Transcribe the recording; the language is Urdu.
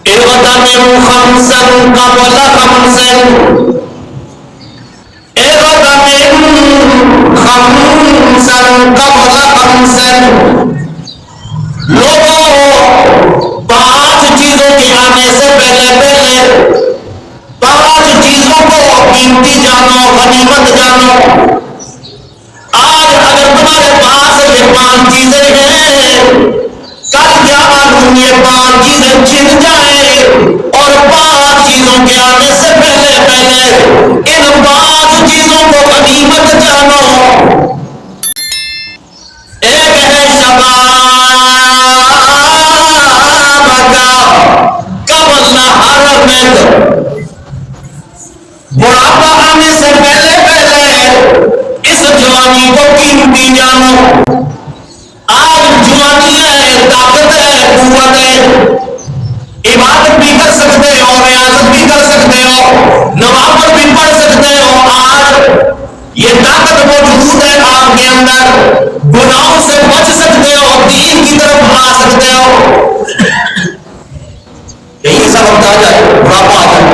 اغتنم خمسا قبل خمس، اغتنم خمسا قبل خمس، لوگوں پانچ چیزوں کے آنے سے پہلے پانچ چیزوں کو قیمتی جانو، غنیمت جانو۔ آج اگر تمہارے پاس یہ پانچ چیزیں ہیں، کل کیا معلوم یہ پانچ چیزیں چھن جائیں، اور پانچ چیزوں کے آنے سے پہلے ان پانچ چیزوں کو غنیمت جانو۔ ایک ہے شباب کا قبل حرمت، بڑھاپا آنے سے پہلے اس جوانی کو قیمتی جانو۔ آج جوانی ہے، طاقت ہے، قوت ہے، عبادت بھی کر سکتے ہو، ریاضت بھی کر سکتے ہو، نوافل بھی پڑھ سکتے ہو۔ آج یہ طاقت موجود ہے آپ کے اندر، گناہوں سے بچ سکتے ہو، دین کی طرف آ سکتے ہو۔ یہی سب وقت آ جائے، بڑھاپا آ جائے،